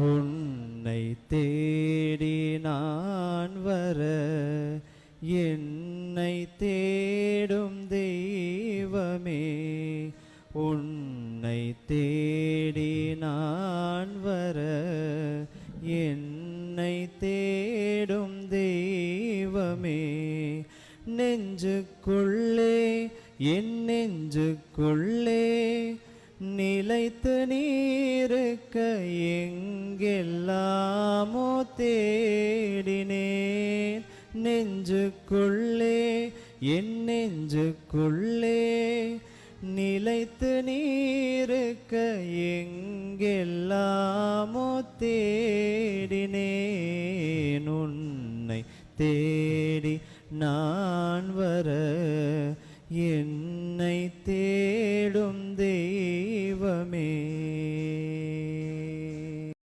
உன்னை தேடி நான் வர என்னை தேடும் தெய்வமே, உன்னை தேடி நான் வர என்னை தேடும் தெய்வமே, நெஞ்சுக்குள்ளே என் நெஞ்சுக்குள்ளே நிலைத்து நீருக்க எங்கெல்லாமோ தேடினேன், நெஞ்சுக்குள்ளே என் நெஞ்சுக்குள்ளே நிலைத்து நீருக்க எங்கெல்லாமோ தேடினேன், உன்னை தேடி நான் வர என்னை தேடும் தெய்வமே.